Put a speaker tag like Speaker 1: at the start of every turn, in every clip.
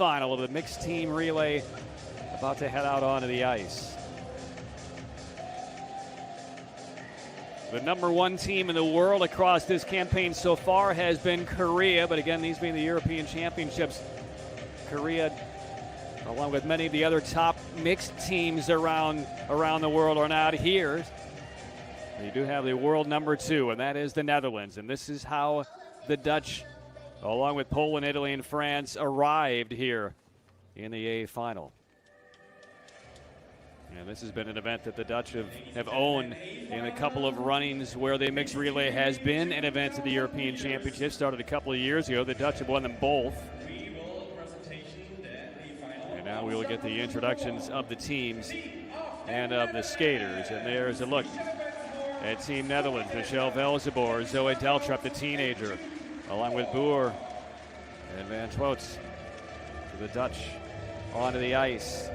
Speaker 1: final of the mixed team relay about to head out onto the ice. The number one team in the world across this campaign so far has been Korea, but again, these being the European Championships, Korea, along with many of the other top mixed teams around the world, are not here. You do have the world number two, and that is the Netherlands, and this is how the Dutch, along with Poland, Italy, and France, arrived here in the A final. And this has been an event that the Dutch have owned in a couple of runnings where the mixed relay has been an event at the European Championships. Started a couple of years ago. The Dutch have won them both. And now we will get the introductions of the teams and of the skaters. And there's a look at Team Netherlands. Michelle Velzeboer, Zoe Deltrup, the teenager, along with Boer and Van Twoots. The Dutch onto the ice.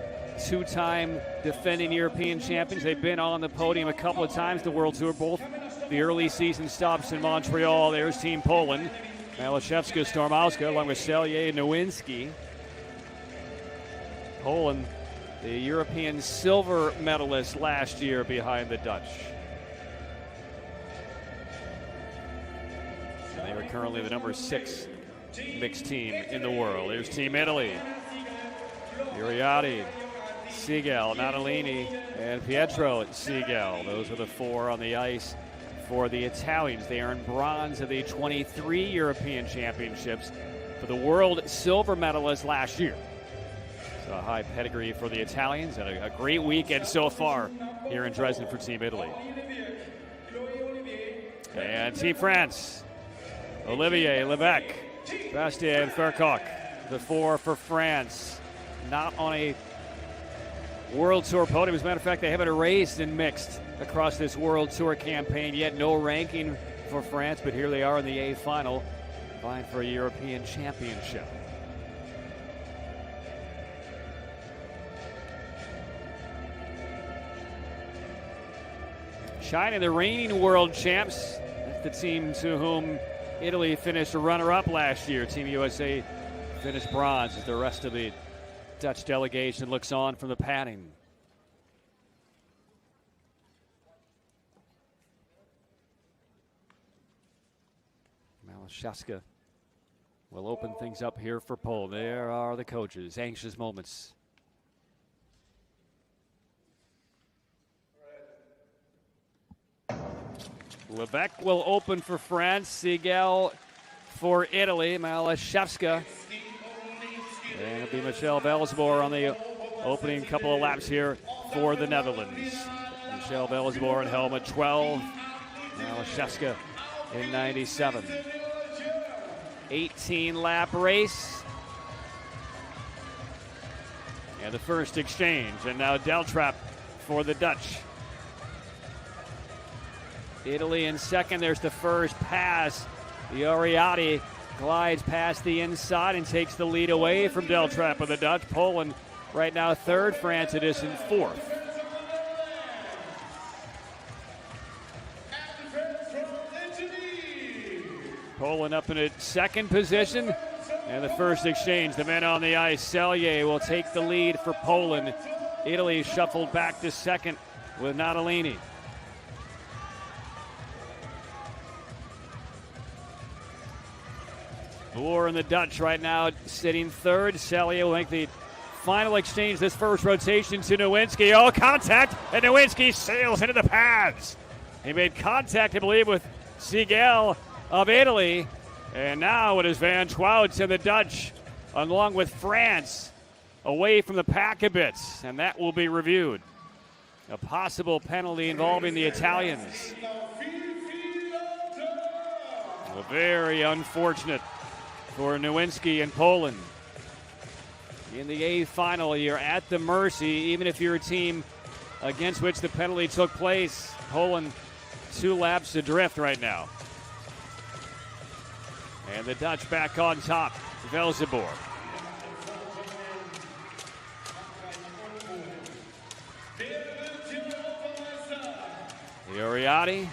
Speaker 1: Two-time defending European champions. They've been on the podium a couple of times, the World Tour, both the early season stops in Montreal. There's Team Poland. Malashevska, Stormowska, along with Selye and Nowinski. Poland, the European silver medalist last year behind the Dutch. And they are currently the number 6 mixed team in the world. There's Team Italy. Uriati, Segal, Natalini, and Pietro Segal. Those are the 4 on the ice for the Italians. They earned bronze at the 23 European Championships for the world silver medalist last year. So a high pedigree for the Italians, and a great weekend so far here in Dresden for Team Italy. And Team France, Olivier, Levesque, Bastien, and Fercoq, the 4 for France. Not on a World Tour podium. As a matter of fact, they haven't raced in mixed across this World Tour campaign yet. No ranking for France, but here they are in the A final, vying for a European Championship. China, the reigning world champs. That's the team to whom Italy finished a runner-up last year. Team USA finished bronze as the rest of the Dutch delegation looks on from the padding. Malashevska will open things up here for Poland. There are the coaches. Anxious moments. Levesque will open for France. Segal for Italy. Malashevska. And it'll be Michelle Velzeboer on the opening couple of laps here for the Netherlands. Michelle Velzeboer in helmet 12. Malashevska in 97. 18-lap race. And the first exchange. And now Deltrup for the Dutch. Italy in second. There's the first pass. The Uriati glides past the inside and takes the lead away from Deltrup of the Dutch. Poland right now third. France it is in fourth. Poland up in a second position. And the first exchange, the men on the ice. Selye will take the lead for Poland. Italy shuffled back to second with Natalini. Boer and the Dutch right now sitting third. Selye will make the final exchange this first rotation to Nowinski. Oh, contact, and Nowinski sails into the pads. He made contact, I believe, with Segal of Italy. And now it is Van Twoots and the Dutch, along with France, away from the pack a bit. And that will be reviewed. A possible penalty involving the Italians. Very unfortunate for Nowinski and Poland. In the A final, you're at the mercy, even if you're a team against which the penalty took place. Poland 2 laps adrift right now. And the Dutch back on top. Velzeboer. Uriati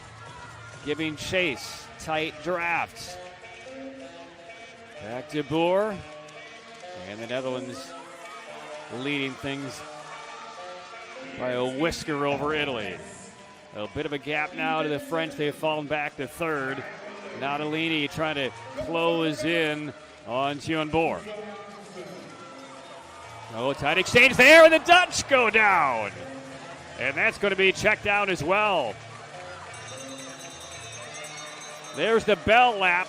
Speaker 1: giving chase. Tight draft. Back to Boer. And the Netherlands leading things by a whisker over Italy. A bit of a gap now to the French. They've fallen back to third. Natalini trying to close in on Tjornborg. Oh, tight exchange there, and the Dutch go down. And that's going to be checked out as well. There's the bell lap.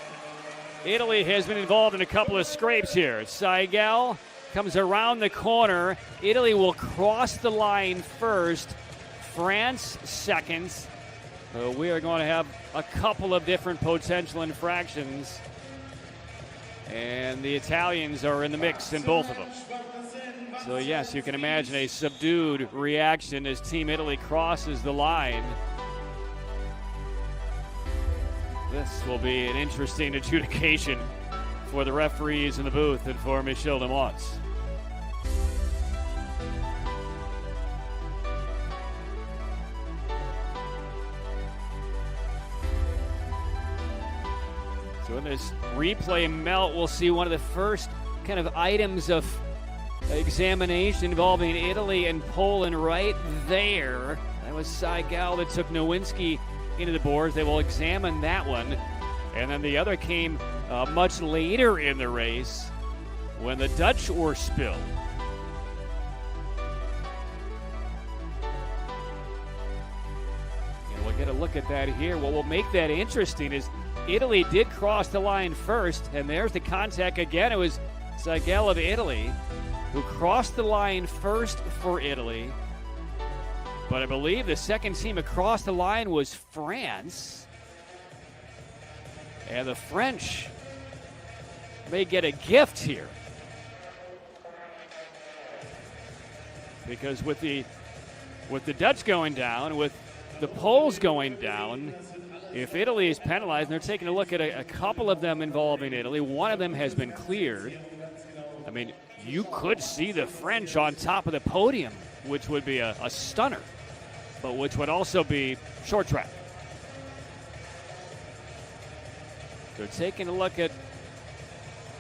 Speaker 1: Italy has been involved in a couple of scrapes here. Seigel comes around the corner. Italy will cross the line first. France second. We are going to have a couple of different potential infractions. And the Italians are in the mix in both of them. So yes, you can imagine a subdued reaction as Team Italy crosses the line. This will be an interesting adjudication for the referees in the booth and for Michel de Montz. So in this replay melt, we'll see one of the first kind of items of examination involving Italy and Poland right there. That was Seigel that took Nowinski into the boards. They will examine that one. And then the other came much later in the race when the Dutch were spilled. And we'll get a look at that here. What will make that interesting is Italy did cross the line first, and there's the contact again. It was Seigel of Italy who crossed the line first for Italy. But I believe the second team across the line was France. And the French may get a gift here. Because with the Dutch going down, with the Poles going down, if Italy is penalized, and they're taking a look at a couple of them involving Italy, one of them has been cleared. I mean, you could see the French on top of the podium, which would be a stunner, but which would also be short track. They're taking a look at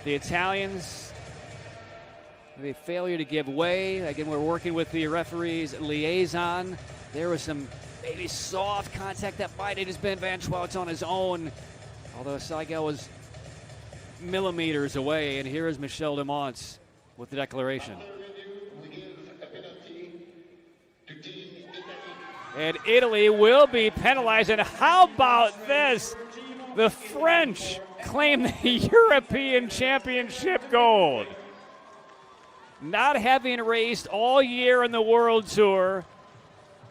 Speaker 1: the Italians. The failure to give way. Again, we're working with the referee's liaison. There was some maybe soft contact that might have just been Van Schwoutz on his own, although Seigel was millimeters away. And here is Michel de Montz with the declaration. And Italy will be penalized. And how about this? The French claim the European Championship gold. Not having raced all year in the World Tour,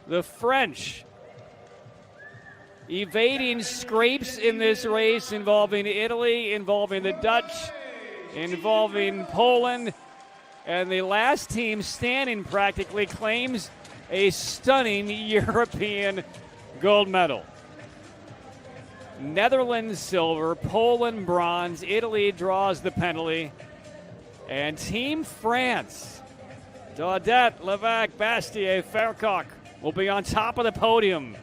Speaker 1: the French evading scrapes in this race involving Italy, involving the Dutch, involving Poland, and the last team standing practically claims a stunning European gold medal. Netherlands silver, Poland bronze, Italy draws the penalty, and Team France, Daudet, Levac, Bastier, Faircock will be on top of the podium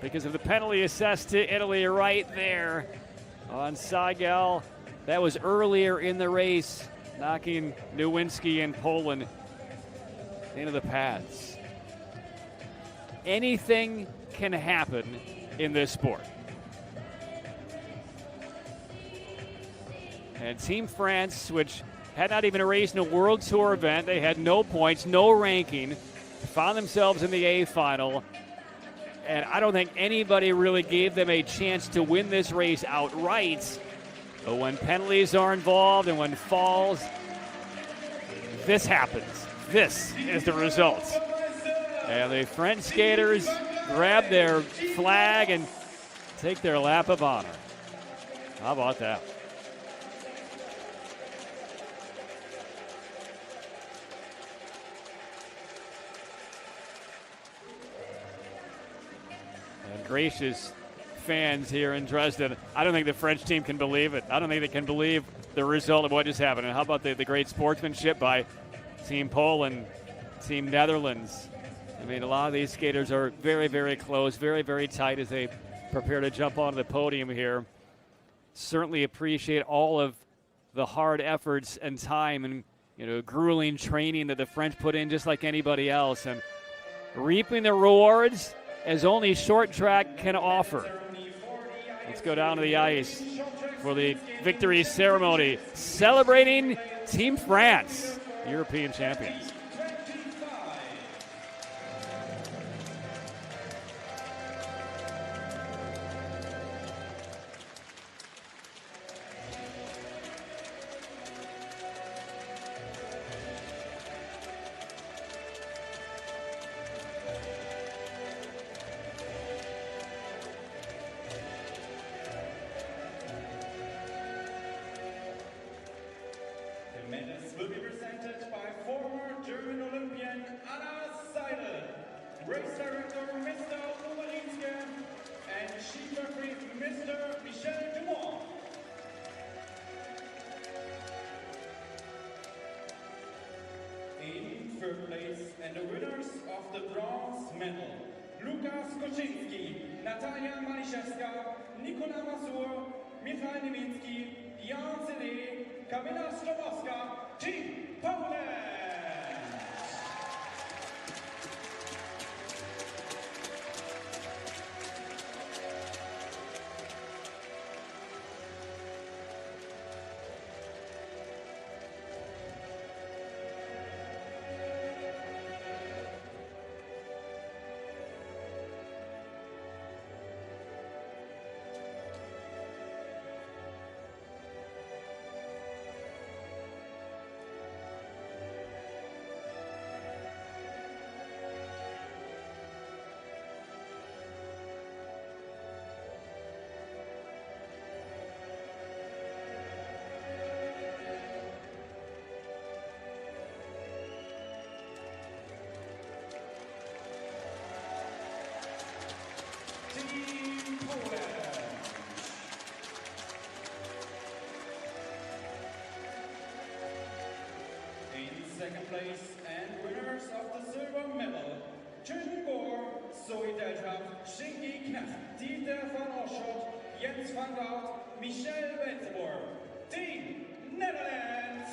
Speaker 1: because of the penalty assessed to Italy right there on Seigel. That was earlier in the race, knocking Nowinski and Poland into the pads. Anything can happen in this sport. And Team France, which had not even raced in a World Tour event, they had no points, no ranking, found themselves in the A final. And I don't think anybody really gave them a chance to win this race outright. But when penalties are involved and when falls, this happens. This is the result. And the French skaters grab their flag and take their lap of honor. How about that? And gracious fans here in Dresden, I don't think the French team can believe it. I don't think they can believe the result of what just happened. And how about the great sportsmanship by Team Poland, Team Netherlands? I mean, a lot of these skaters are very, very close, very, very tight as they prepare to jump onto the podium here. Certainly appreciate all of the hard efforts and time and grueling training that the French put in just like anybody else, and reaping the rewards as only short track can offer. Let's go down to the ice for the victory ceremony, celebrating Team France, European champions.
Speaker 2: Will be presented by former German Olympian Anna Seidel, race director Mr. Mixte, and chief referee Mr. Michel Dumont. In third place, and the winners of the bronze medal, Lukas Koczynski, Natalia Maliszewska, Nikola Masur, Michal Niemiecki, Jan Zele, Kamila Slobowska, Team Poland! Second place and winners of the silver medal, Jürgen Bohr, Zoe Deltrap, Shinky Knapp, Dieter van Oschot, Jens van Wout, Michel Wetzboer, Team Netherlands!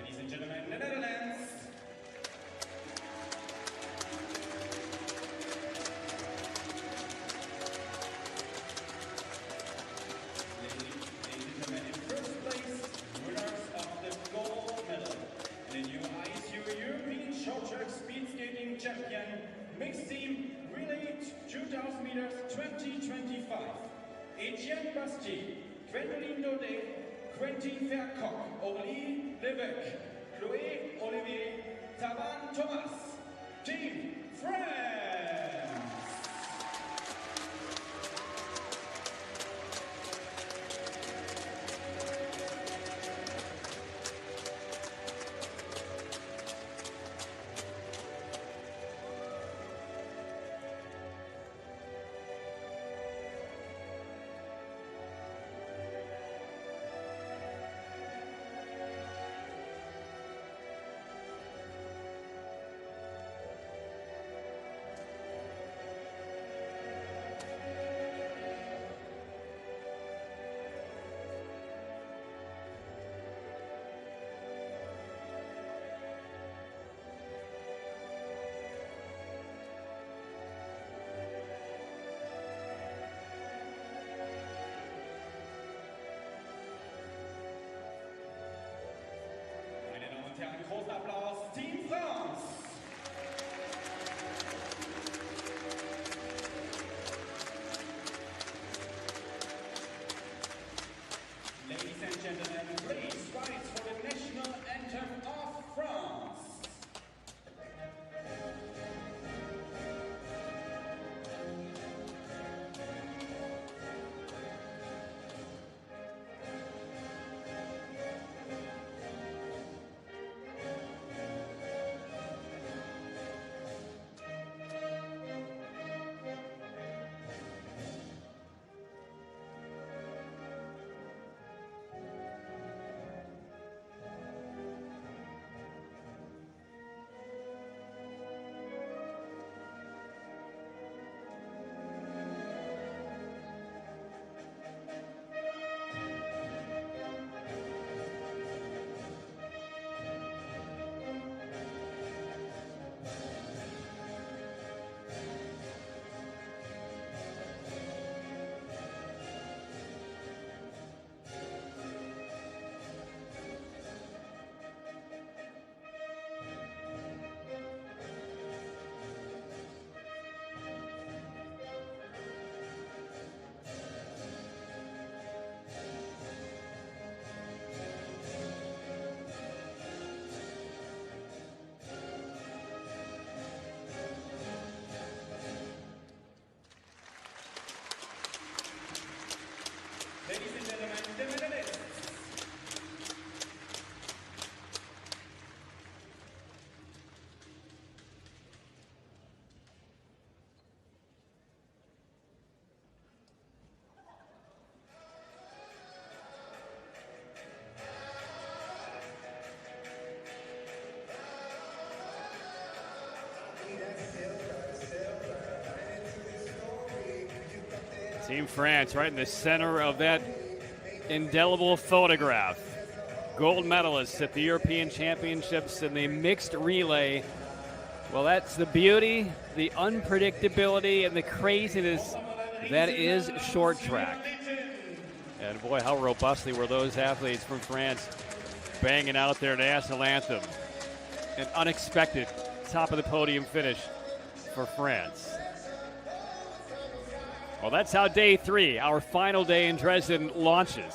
Speaker 2: Ladies and gentlemen, the Netherlands. Ladies and gentlemen, in first place, winners of the gold medal. And the new ISU European short track speed skating champion, mixed team relay 2000 meters 2025. Etienne Bastille, Gwendoline Daudet, Quentin Vercock, Aurélie Levesque, Chloé Olivier, Taban Thomas, Team France!
Speaker 1: Team France right in the center of that indelible photograph. Gold medalists at the European Championships in the mixed relay. Well, that's the beauty, the unpredictability, and the craziness that is short track. And boy, how robustly were those athletes from France banging out their national anthem. An unexpected top of the podium finish for France. Well, that's how day 3, our final day in Dresden, launches.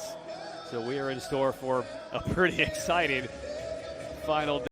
Speaker 1: So we are in store for a pretty exciting final day.